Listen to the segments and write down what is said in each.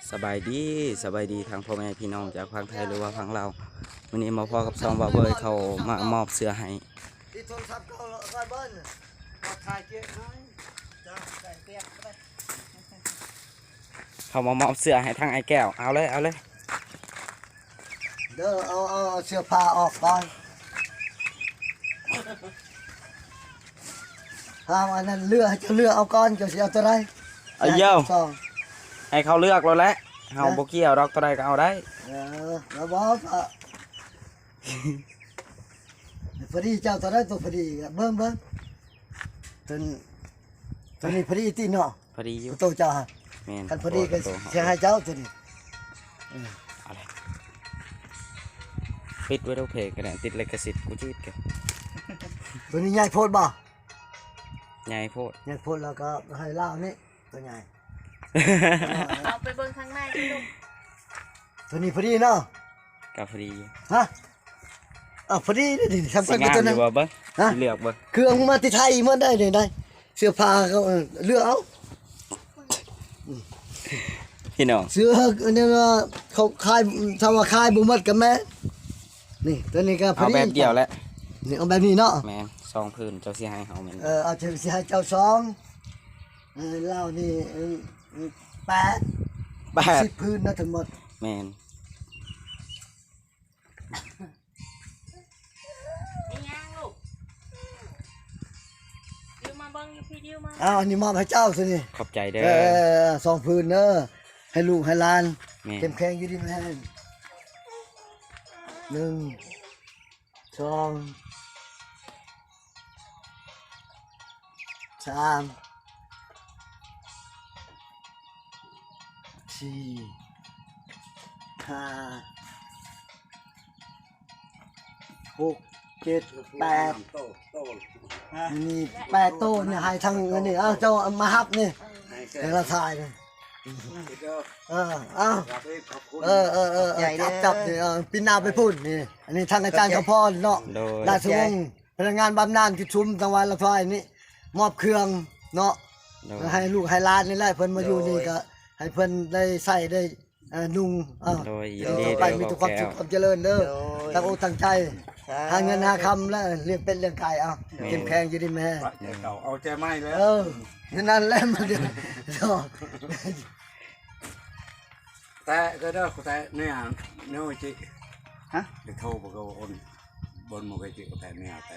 สบายดีทางพ่อแม่พี่น้องจากฝั่งไทยหรือว่าฝั่งลาววันนี้มาพ่อกับซองบาเบยเขามามอบเสื้อให้ที่โทรศัพท์เขาก็เบิ้ลก็ถ่ายเก็บน้อยจ้าใส่เปียกไปเขามามอบเสื้อให้ทางไอ้แก้วเอาเลยเด้อเอาเสื้อผ้าออกก่อนทางอันนั้นเลือกจะเลือกเอาก่อนจะเอาตัวใดเอาเยี่ยวให้เขาเลือกเราแล้วเฮาบ่เกี่ยวดอกตัวใดก็เอาได้แล้วบอกพอดีเจ้าตัวใดตัวพอดีเบิ่งตัวนี้พอดีที่เนาะพอดีอยู่ตัวเจ้าแม่นคันพอดีก็สิให้เจ้าตัวนี้อะไรปิดไว้ทุกเพลงกันติดลิขสิทธิ์กูจีดกันตัวนี้ใหญ่โพดบ่ใหญ่โพดแล้วก็ให้เล่านี่ตัวใหญ่เอาไปเบิ่งข้างในพี่ลุงตัวนี้พอดีเนาะกับพอดีฮะพอดีดิทำกันก็ตัวนั้นเบิ่งสิเลือกเบิ่งเครื่องมาที่ไทยมันได้เสื้อผ้าเขาเลือกเอาพี่น้องเสื้อเนี่ยเขาคายทำว่าคายบุมัดกับแม่นี่ตัวนี้ก็พอดีเอาแบบเดียวแหละนี่เอาแบบนี้เนาะแม่น2พื้นเจ้าสิให้เฮาแม่นเอาเจ้าสิให้เจ้า2เล่านี่10 พื้นนะทั้งหมดแม่นนี่ยังลูกดิวมาเบิ่งพี่ดิวมาอันนี้มอบให้เจ้าสินี่ขอบใจเด้อ2 พื้นเด้อให้ลูกให้หลานเข้มแข็งอยู่ดีแม่1 2 3 4 5 6 7 8นี่8โต๊ะเนี่ยให้ทั้งนี่เจ้ามาฮับนี่ในราคานี่จับนี่ปีนาไปพูดนี่อันนี้ทางอาจารย์กระพรเนาะราชวงศ์พนักงานบำนาญที่ชุมจังหวัดละพอยนี่มอบเครื่องเนาะให้ลูกให้หลานนี่แหละเพิ่นมาอยู่นี่ก็ให้เพิ่นได้ใส่ได้นุ่งไปมีทุกความสุขความเจริญเด้อตั้งอกตั้งใจหาเงินหาคำแล้วเลี้ยงเป็ดเลี้ยงไก่เอาเข้มแข็งอยู่ดีแม่เอาใจไม้แล้วนั่นแหละมันเด้อแต่ก็ได้แต่เนี่ยจิฮะเดี๋ยวโทรบอกว่าคนบนมือจิแต่เนี่ยแต่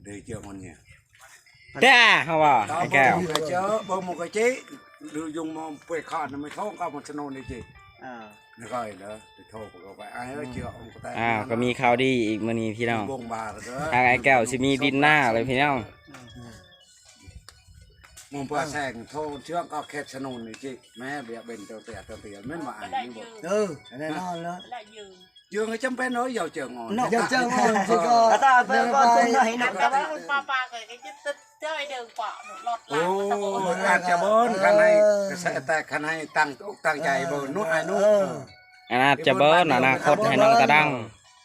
เดี๋ยวเจอมันเนี่ยแต่เขาว่าไอ้แก้วเจอบนมือจิดูยุงมันไปขาดไม่ท้องก็มันสนุนเลยจินี่ก็เหรอเดี๋ยวโทรบอกว่าไอ้เจอองค์แต่ก็มีข่าวดีอีกมื้อนี้พี่น้องวงบาร์ทางไอ้แก้วสิมีดินหน้าเลยพี่น้องมุมปลาแสงโทษเชื่อก็แค่สนุนนี่จิแม่เบียเป็นเตียไม่มาอ่านนี่บอกแน่นอนแล้วยืงให้จำเป็นน้อยเจองอนเจองอนที่ก็ตาไปก็ตุ้งให้นักแต่ว่าปลาก็จะเจ้าไอเดิมกว่าหลอดหลังอาจจะบนข้างในแต่ข้างในตั้งใจบนนู้นไอ้นู้นอาจจะเบิ้ลอนาคตให้น้องตาดัง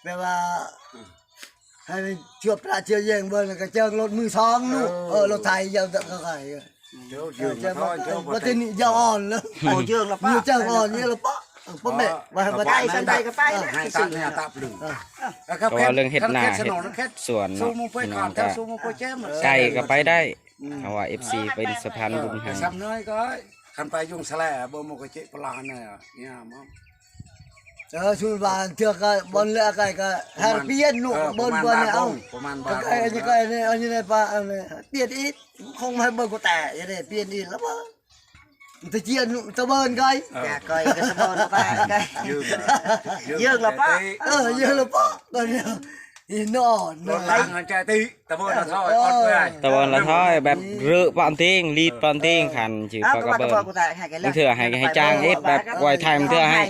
แปลว่าให้เชื่อพระเชื่อเย่งเบิ้ลก็เจอรถมือสองนู่รถไทยยังก็ใครเจ้าว่าที่นี่ยาวอ่อนแล้วเชื่อแล้วป้าเจ้าอ่อนนี่แล้วป้าแม่ว่าได้สันใดก็ไปให้ตาเนี่ยตาปลึงก็เรื่องเห็ดหน้าเห็ดสวนเนาะน้องก็ไก่ก็ไปได้เพราะว่า FC เป็นสะพานบุญให้ซ้ำน้อยก็คันไปยุ่งแสลบ่มกจิปลาเนี่ยมั้งชุนบานเทือกก็บนเลือกก็หาเปลี่ยนลูกบนเนี่ยเอาประมาณบาทก็เนี่ยอันนี้ในป่าเนี่ยเปลี่ยนอีกคงให้เบิ่งก็แต่ยังไงเปลี่ยนอีกแล้วบ่ตะเจียนตะเบิ่นไกอย่าไกก็สะบอนไปไกยืงละป้ายืงละป้าก็เนี่ยอีนอนตั้งใจตีตะเบิ่นละท้อยอดไปตะเบิ่นละท้อยแบบรื้อปอนติ้งรีดปอนติ้งขันจือปากระเบิ่นมันเถื่อให้จ้างเอ็ดแบบไวไทม์เถื่อให้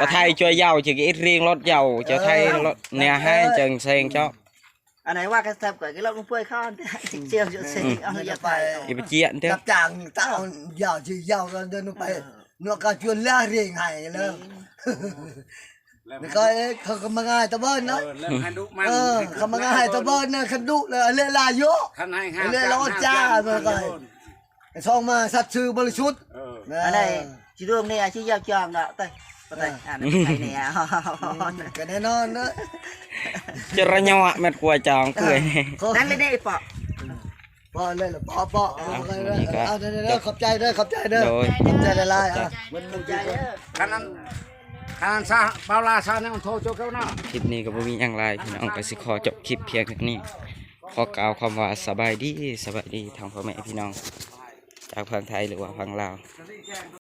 ก็ไทยช่วยเย้าจือเอ็ดเรียงรถเย้าจะไทยรถเนี่ยให้จังเซงเจ้าอันไหนว่ากันแซ่บกว่าcái lốc nó phơi khonเจียวจุดสิเอาอย่าไปอย่าไปเจียนเถอะรับจ้างเต้ายาวชื่อยาวกันเดินไปนวดก็ชวนล่าเรียงให้เลยก็เขาก็มาง่ายตะเบิ้ลเนาะเขามาง่ายตะเบิ้ลนะขันดุเลยเล่ลายโยเล่ล้อจ้ามาก่อนช่องมาสัตว์ชื่อบริสุทธิ์อันไหน chỉ đường này chỉ giao chồng đó tay tay này nè ก็แน่นอนเนอะ จะระยะแม่กลัวจองเกย นั่นเลยได้ปะ ปอเลยล่ะปอเอาเด้อขอบใจเด้อขอบใจเด้อ โดย ขอบใจหลายๆอ่ะ ใจเด้อ ขนาดซาเบาลาซาเนี่ยมันโทรโจเขาเนาะ คลิปนี้ก็บ่มีอย่างไรพี่น้องก็สิขอจบคลิปเพียงแค่นี้ขอกล่าวคำว่าสบายดีทางพ่อแม่พี่น้องจากฝั่งไทยหรือว่าฝั่งลาว